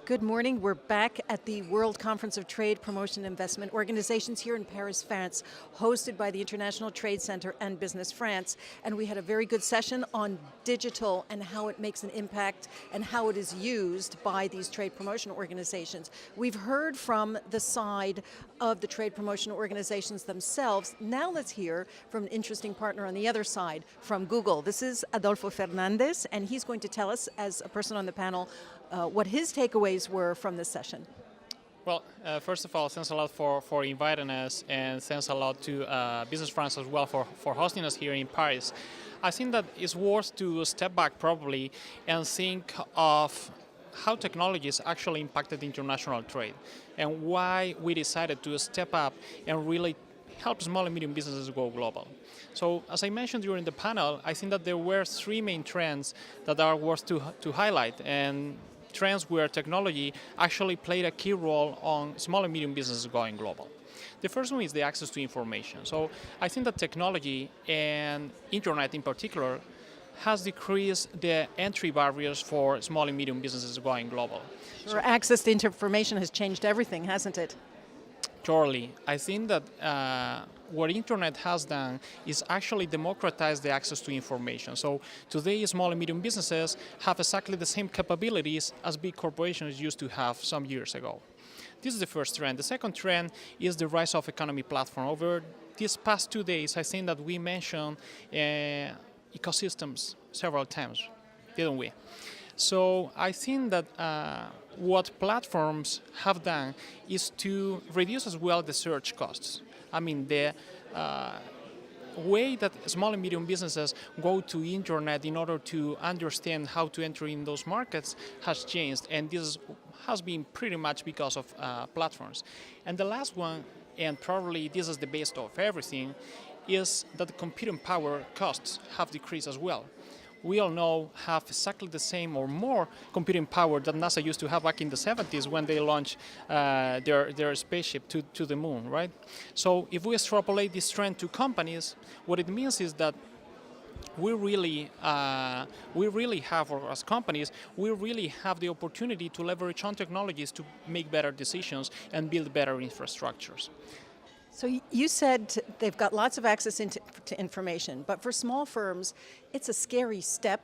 Good morning. We're back at the World Conference of Trade, Promotion, and Investment Organizations here in Paris, France, hosted by the International Trade Center and Business France. And we had a very good session on digital and how it makes an impact and how it is used by these trade promotion organizations. We've heard from the side of the trade promotion organizations themselves. Now let's hear from an interesting partner on the other side, from Google. This is Adolfo Fernández, and he's going to tell us, as a person on the panel, what his takeaways were from this session. Well, first of all, thanks a lot for inviting us, and thanks a lot to Business France as well for hosting us here in Paris. I think that it's worth to step back probably and think of how technologies actually impacted international trade and why we decided to step up and really help small and medium businesses go global. So, as I mentioned during the panel, I think that there were three main trends that are worth to highlight, and trends where technology actually played a key role on small and medium businesses going global. The first one is the access to information. So I think that technology and internet in particular has decreased the entry barriers for small and medium businesses going global. Sure, access to information has changed everything, hasn't it? Totally. I think that what internet has done is actually democratize the access to information. So today, small and medium businesses have exactly the same capabilities as big corporations used to have some years ago. This is the first trend. The second trend is the rise of economy platform. Over these past 2 days, I think that we mentioned ecosystems several times, didn't we? So I think that what platforms have done is to reduce as well the search costs. I mean, the way that small and medium businesses go to internet in order to understand how to enter in those markets has changed, and this has been pretty much because of platforms. And the last one, and probably this is the base of everything, is that the computing power costs have decreased as well. We all know have exactly the same or more computing power that NASA used to have back in the 70s when they launched their spaceship to the moon, right? So if we extrapolate this trend to companies, what it means is that we really have, or as companies, we really have the opportunity to leverage on technologies to make better decisions and build better infrastructures. So you said they've got lots of access to information, but for small firms, it's a scary step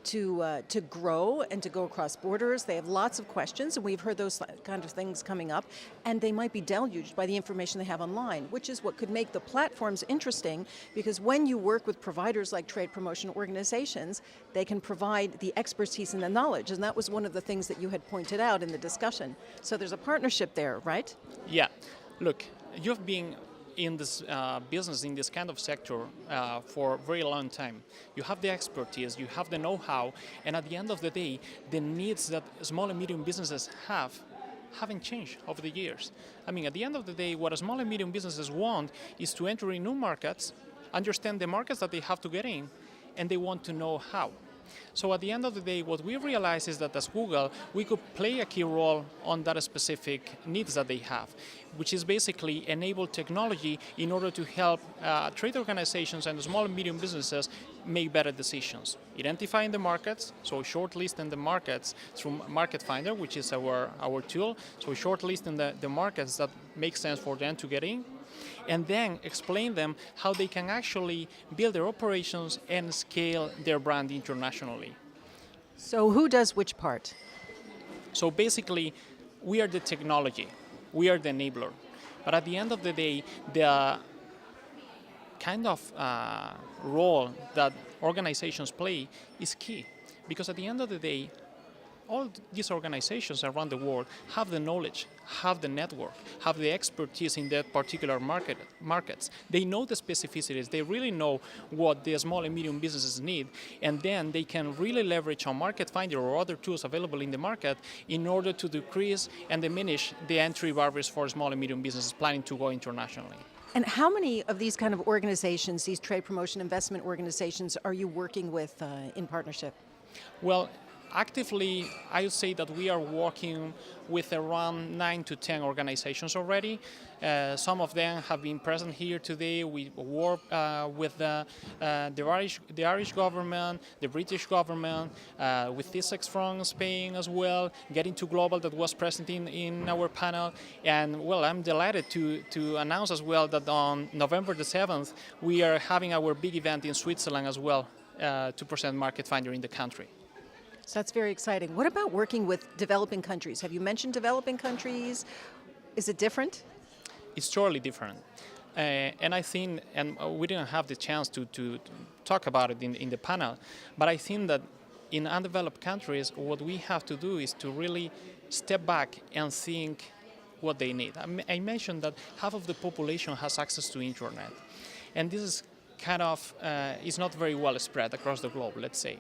to grow and to go across borders. They have lots of questions, and we've heard those kind of things coming up, and they might be deluged by the information they have online, which is what could make the platforms interesting, because when you work with providers like trade promotion organizations, they can provide the expertise and the knowledge, and that was one of the things that you had pointed out in the discussion. So there's a partnership there, right? Yeah. Look, you've been in this business, in this kind of sector for a very long time. You have the expertise, you have the know-how, and at the end of the day, the needs that small and medium businesses haven't changed over the years. I mean, at the end of the day, what small and medium businesses want is to enter in new markets, understand the markets that they have to get in, and they want to know how. So at the end of the day, what we realize is that as Google, we could play a key role on that specific needs that they have, which is basically enable technology in order to help trade organizations and small and medium businesses make better decisions. Identifying the markets, so shortlisting the markets through Market Finder, which is our tool, so shortlisting the markets that make sense for them to get in, and then explain them how they can actually build their operations and scale their brand internationally. So who does which part? So basically, we are the technology, we are the enabler. But at the end of the day, the kind of role that organizations play is key. Because at the end of the day, all these organizations around the world have the knowledge, have the network, have the expertise in that particular markets. They know the specificities, they really know what the small and medium businesses need, and then they can really leverage on Market Finder or other tools available in the market in order to decrease and diminish the entry barriers for small and medium businesses planning to go internationally. And how many of these kind of organizations, these trade promotion investment organizations, are you working with in partnership? Well, actively, I would say that we are working with around 9 to 10 organizations already. Some of them have been present here today. We work with the Irish government, the British government, with TISEX from Spain as well, Getting to Global that was present in our panel. And well, I'm delighted to announce as well that on November the 7th, we are having our big event in Switzerland as well to present Market Finder in the country. So that's very exciting. What about working with developing countries? Have you mentioned developing countries? Is it different? It's totally different. And I think, and we didn't have the chance to talk about it in the panel, but I think that in undeveloped countries, what we have to do is to really step back and think what they need. I mentioned that half of the population has access to internet, and this is kind of is not very well spread across the globe, let's say.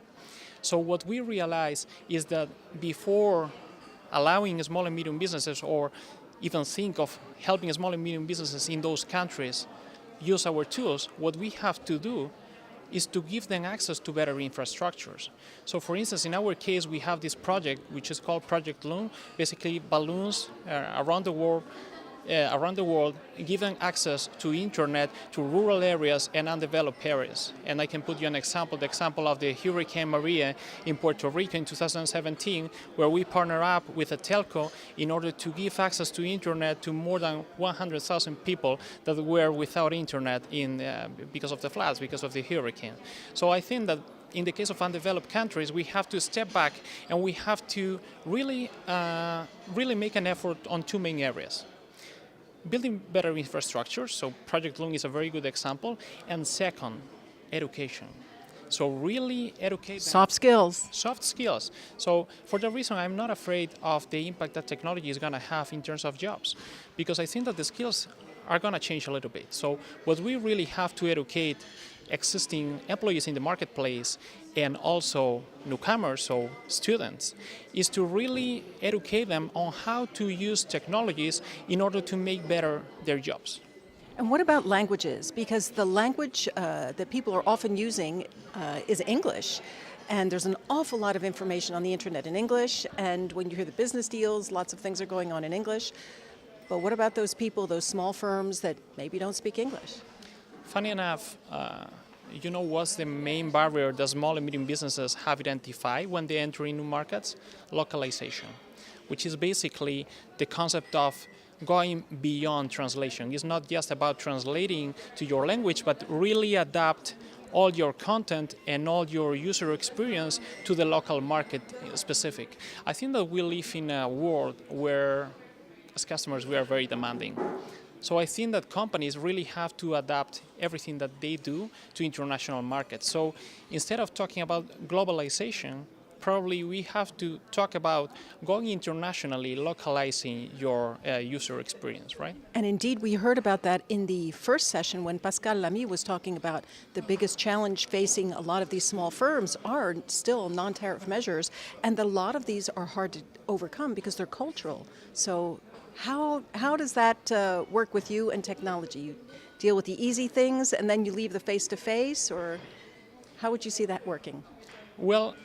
So what we realize is that before allowing small and medium businesses or even think of helping small and medium businesses in those countries use our tools, what we have to do is to give them access to better infrastructures. So for instance, in our case, we have this project which is called Project Loon, basically balloons around the world, giving access to internet to rural areas and undeveloped areas. And I can put you an example, the example of the Hurricane Maria in Puerto Rico in 2017, where we partner up with a telco in order to give access to internet to more than 100,000 people that were without internet because of the floods, because of the hurricane. So I think that in the case of undeveloped countries, we have to step back and we have to really make an effort on two main areas. Building better infrastructure, so Project Loon is a very good example, and second, education. So really educate them. Soft skills. Soft skills. So for that reason, I'm not afraid of the impact that technology is going to have in terms of jobs, because I think that the skills are going to change a little bit. So what we really have to educate existing employees in the marketplace and also newcomers, so students, is to really educate them on how to use technologies in order to make better their jobs. And what about languages? Because the language that people are often using is English. And there's an awful lot of information on the internet in English. And when you hear the business deals, lots of things are going on in English. But what about those people, those small firms that maybe don't speak English? Funny enough, you know what's the main barrier that small and medium businesses have identified when they enter in new markets? Localization, which is basically the concept of going beyond translation. It's not just about translating to your language, but really adapt all your content and all your user experience to the local market specific. I think that we live in a world where, as customers, we are very demanding. So I think that companies really have to adapt everything that they do to international markets. So instead of talking about globalization, probably we have to talk about going internationally, localizing your user experience, right? And indeed, we heard about that in the first session when Pascal Lamy was talking about the biggest challenge facing a lot of these small firms are still non-tariff measures, and a lot of these are hard to overcome because they're cultural. So how does that work with you and technology? You deal with the easy things and then you leave the face-to-face, or how would you see that working? Well,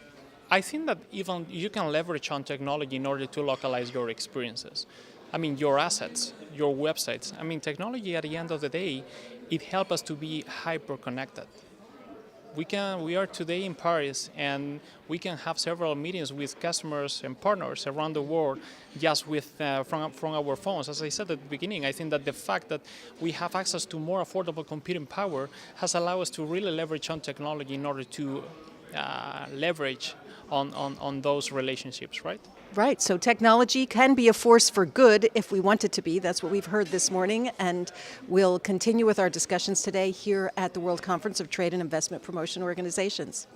I think that even you can leverage on technology in order to localize your experiences. I mean, your assets, your websites. I mean, technology at the end of the day, it helps us to be hyper-connected. We are today in Paris, and we can have several meetings with customers and partners around the world just with from our phones. As I said at the beginning, I think that the fact that we have access to more affordable computing power has allowed us to really leverage on technology in order to leverage on those relationships, right? Right, so technology can be a force for good if we want it to be. That's what we've heard this morning, and we'll continue with our discussions today here at the World Conference of Trade and Investment Promotion Organizations.